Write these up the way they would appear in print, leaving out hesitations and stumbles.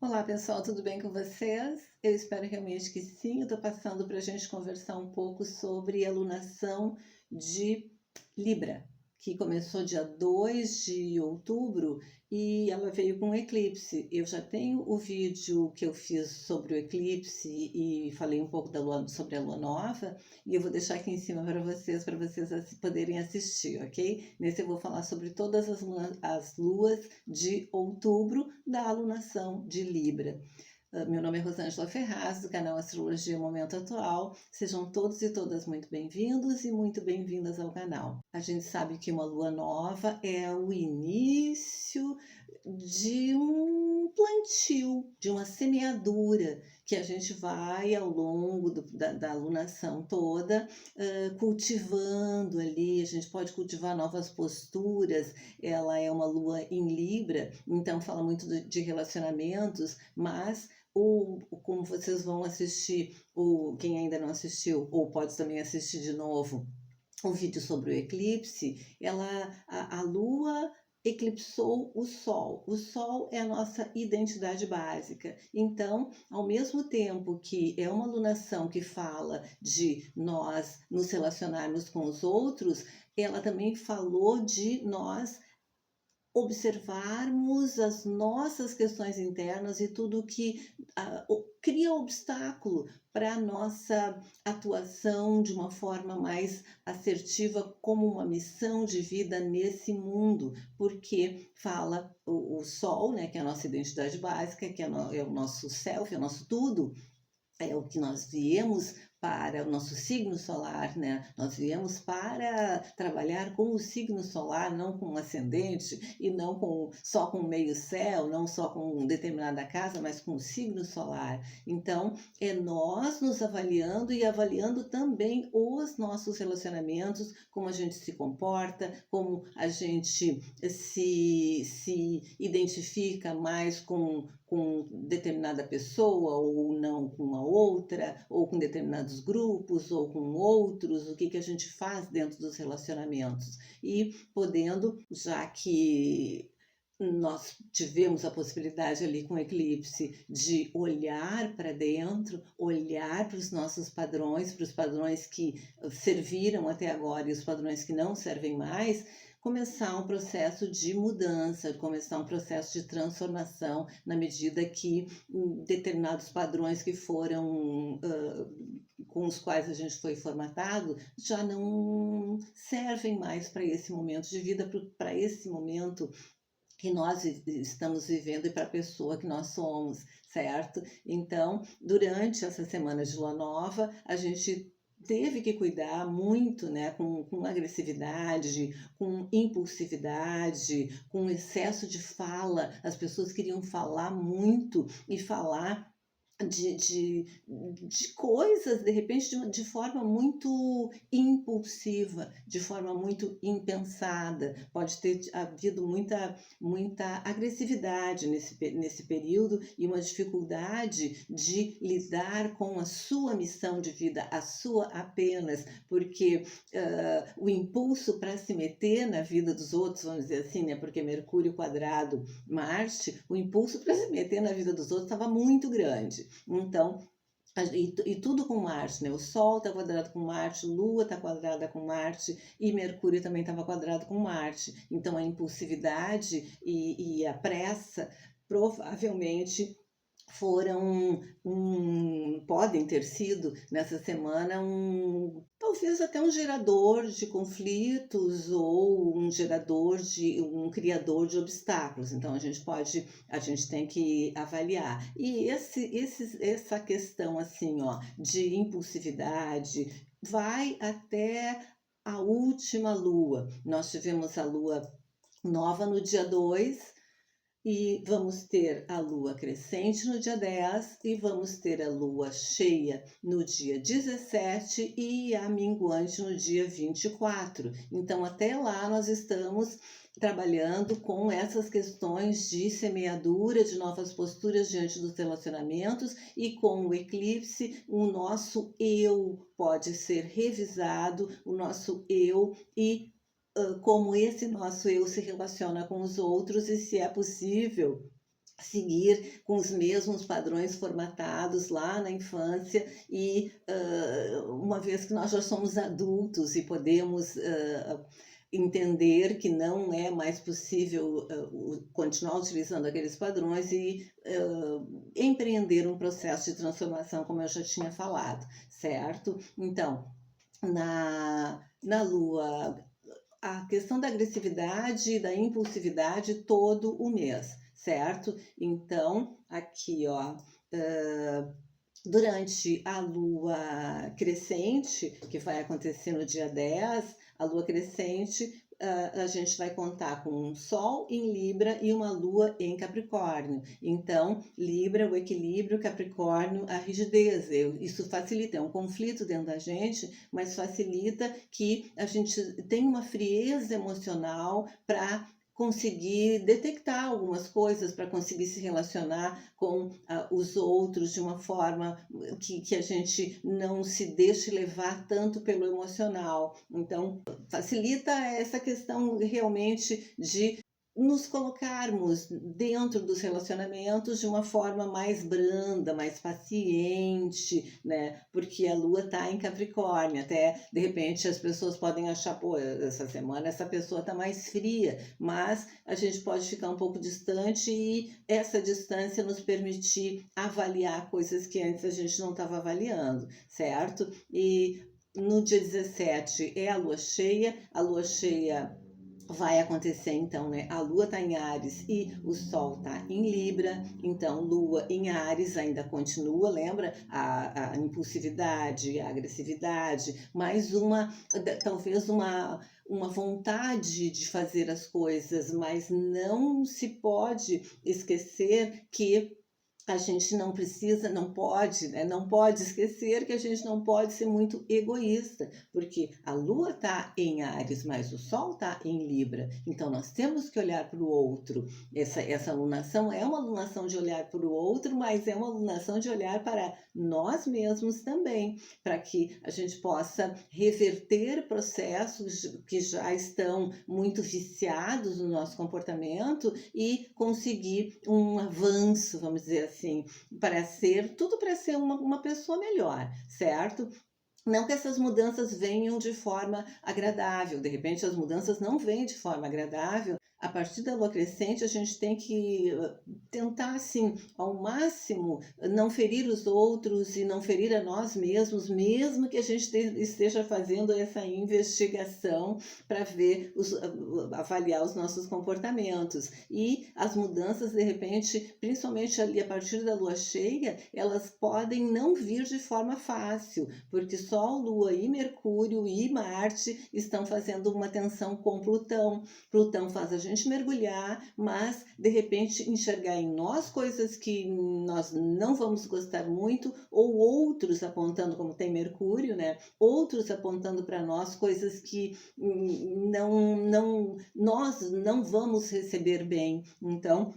Olá pessoal, tudo bem com vocês? Eu espero realmente que sim. Eu estou passando para a gente conversar um pouco sobre a alunação de Libra, que começou dia 2 de outubro e ela veio com um eclipse. Eu já tenho o vídeo que eu fiz sobre o eclipse e falei um pouco sobre a lua nova, e eu vou deixar aqui em cima para vocês poderem assistir, ok? Nesse eu vou falar sobre todas as luas de outubro da alunação de Libra. Meu nome é Rosângela Ferraz, do canal Astrologia Momento Atual. Sejam todos e todas muito bem-vindos e muito bem-vindas ao canal. A gente sabe que uma lua nova é o início de um plantio, de uma semeadura que a gente vai ao longo da alunação toda cultivando ali. A gente pode cultivar novas posturas. Ela é uma lua em Libra, então fala muito de relacionamentos, mas como vocês vão assistir, quem ainda não assistiu, ou pode também assistir de novo, o vídeo sobre o eclipse, a Lua eclipsou o Sol. O Sol é a nossa identidade básica. Então, ao mesmo tempo que é uma lunação que fala de nós nos relacionarmos com os outros, ela também falou de nós observarmos as nossas questões internas e tudo que cria obstáculo para a nossa atuação de uma forma mais assertiva como uma missão de vida nesse mundo, porque fala o Sol, né, que é a nossa identidade básica, que é o nosso self, é o nosso tudo, é o que nós viemos para o nosso signo solar, né? Nós viemos para trabalhar com o signo solar, não com o ascendente e não só com o meio céu, não só com determinada casa, mas com o signo solar. Então, é nós nos avaliando e avaliando também os nossos relacionamentos, como a gente se comporta, como a gente se identifica mais com determinada pessoa ou não com uma outra, ou com determinados grupos ou com outros, o que a gente faz dentro dos relacionamentos. E podendo, já que nós tivemos a possibilidade ali com o eclipse de olhar para dentro, olhar para os nossos padrões, para os padrões que serviram até agora e os padrões que não servem mais, começar um processo de mudança, começar um processo de transformação na medida que determinados padrões que foram com os quais a gente foi formatado já não servem mais para esse momento de vida, para esse momento que nós estamos vivendo e para a pessoa que nós somos, certo? Então, durante essa semana de lua nova, a gente teve que cuidar muito, né, com agressividade, com impulsividade, com excesso de fala. As pessoas queriam falar muito e falar de coisas, de repente, de forma muito impulsiva, de forma muito impensada. Pode ter havido muita agressividade nesse período e uma dificuldade de lidar com a sua missão de vida, a sua apenas, porque o impulso para se meter na vida dos outros, vamos dizer assim, né, porque Mercúrio quadrado Marte, o impulso para se meter na vida dos outros estava muito grande. Então, e tudo com Marte, né? O Sol está quadrado com Marte, Lua está quadrada com Marte e Mercúrio também estava quadrado com Marte. Então, a impulsividade e a pressa provavelmente podem ter sido nessa semana talvez até um gerador de conflitos ou um criador de obstáculos. Então a gente tem que avaliar. E essa questão assim, ó, de impulsividade vai até a última lua. Nós tivemos a lua nova no dia 2, e vamos ter a lua crescente no dia 10 e vamos ter a lua cheia no dia 17 e a minguante no dia 24. Então, até lá nós estamos trabalhando com essas questões de semeadura, de novas posturas diante dos relacionamentos, e com o eclipse, o nosso eu pode ser revisado, o nosso eu e como esse nosso eu se relaciona com os outros e se é possível seguir com os mesmos padrões formatados lá na infância e uma vez que nós já somos adultos e podemos entender que não é mais possível continuar utilizando aqueles padrões e empreender um processo de transformação, como eu já tinha falado, certo? Então, na Lua, a questão da agressividade e da impulsividade todo o mês, certo? Então, aqui, ó, durante a lua crescente, que vai acontecer no dia 10, a lua crescente, a gente vai contar com um Sol em Libra e uma Lua em Capricórnio. Então, Libra, o equilíbrio, Capricórnio, a rigidez. Isso facilita, é um conflito dentro da gente, mas facilita que a gente tenha uma frieza emocional para conseguir detectar algumas coisas, para conseguir se relacionar com os outros de uma forma que a gente não se deixe levar tanto pelo emocional. Então, facilita essa questão realmente de nos colocarmos dentro dos relacionamentos de uma forma mais branda, mais paciente, né? Porque a Lua está em Capricórnio. Até, de repente, as pessoas podem achar, pô, essa semana essa pessoa está mais fria, mas a gente pode ficar um pouco distante e essa distância nos permitir avaliar coisas que antes a gente não estava avaliando, certo? E no dia 17 é a lua cheia vai acontecer então, né? A Lua está em Áries e o Sol está em Libra, então Lua em Áries ainda continua, lembra? A impulsividade, a agressividade, mais talvez uma vontade de fazer as coisas, mas não se pode esquecer que a gente não precisa, não pode, né? Não pode esquecer que a gente não pode ser muito egoísta, porque a Lua está em Áries, mas o Sol está em Libra. Então nós temos que olhar para o outro. Essa alunação é uma alunação de olhar para o outro, mas é uma alunação de olhar para nós mesmos também, para que a gente possa reverter processos que já estão muito viciados no nosso comportamento e conseguir um avanço, vamos dizer assim, para ser tudo para ser uma pessoa melhor, certo? Não que essas mudanças venham de forma agradável, de repente as mudanças não vêm de forma agradável. A partir da lua crescente, a gente tem que tentar, assim, ao máximo, não ferir os outros e não ferir a nós mesmos, mesmo que a gente esteja fazendo essa investigação para ver, avaliar os nossos comportamentos. E as mudanças, de repente, principalmente ali a partir da lua cheia, elas podem não vir de forma fácil, porque Sol, Lua e Mercúrio e Marte estão fazendo uma tensão com Plutão. Plutão faz a gente mergulhar, mas de repente enxergar em nós coisas que nós não vamos gostar muito, ou outros apontando, como tem Mercúrio, né? Outros apontando para nós coisas que nós não vamos receber bem. Então,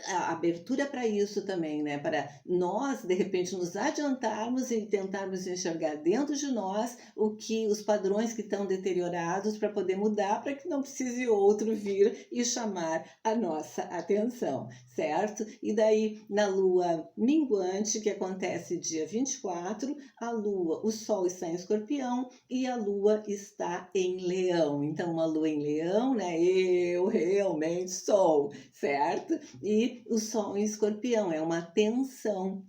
a abertura para isso também, né? Para nós, de repente, nos adiantarmos e tentarmos enxergar dentro de nós os padrões que estão deteriorados para poder mudar, para que não precise outro vir e chamar a nossa atenção, certo? E daí, na lua minguante, que acontece dia 24, a lua, o sol está em Escorpião e a lua está em Leão. Então, uma lua em Leão, né? Eu realmente sou, certo? E o Sol em Escorpião é uma tensão.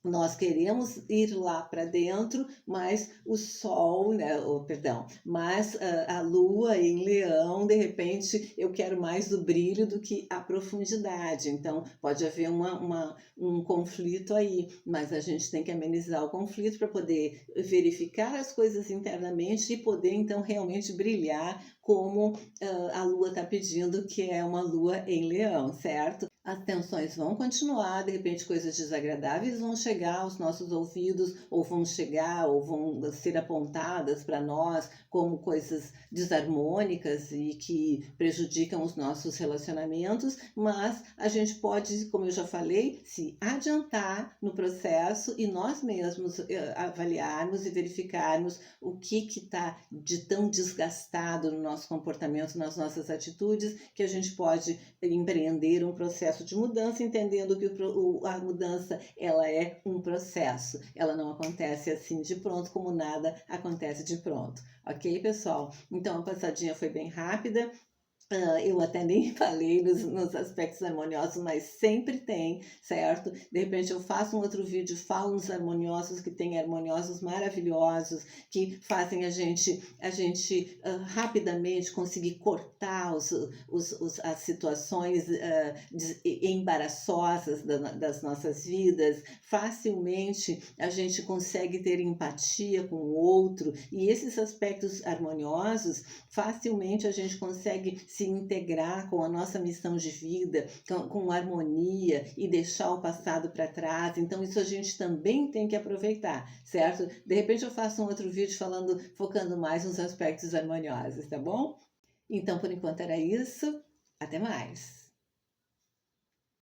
Nós queremos ir lá para dentro, mas o Sol, né, mas a Lua em Leão, de repente, eu quero mais do brilho do que a profundidade. Então, pode haver um conflito aí, mas a gente tem que amenizar o conflito para poder verificar as coisas internamente e poder, então, realmente brilhar como a Lua está pedindo, que é uma Lua em Leão, certo? As tensões vão continuar, de repente coisas desagradáveis vão chegar aos nossos ouvidos, ou vão chegar, ou vão ser apontadas para nós como coisas desarmônicas e que prejudicam os nossos relacionamentos, mas a gente pode, como eu já falei, se adiantar no processo e nós mesmos avaliarmos e verificarmos o que está de tão desgastado no nosso comportamento, nas nossas atitudes, que a gente pode empreender um processo de mudança, entendendo que a mudança ela é um processo, ela não acontece assim de pronto, como nada acontece de pronto, ok, pessoal? Então a passadinha foi bem rápida. Eu até nem falei nos aspectos harmoniosos, mas sempre tem, certo? De repente eu faço um outro vídeo, falo nos harmoniosos, que tem harmoniosos maravilhosos, que fazem a gente rapidamente conseguir cortar as situações embaraçosas das nossas vidas. Facilmente a gente consegue ter empatia com o outro, e esses aspectos harmoniosos, facilmente a gente consegue se integrar com a nossa missão de vida, com harmonia e deixar o passado para trás. Então isso a gente também tem que aproveitar, certo? De repente eu faço um outro vídeo focando mais nos aspectos harmoniosos, tá bom? Então por enquanto era isso. Até mais!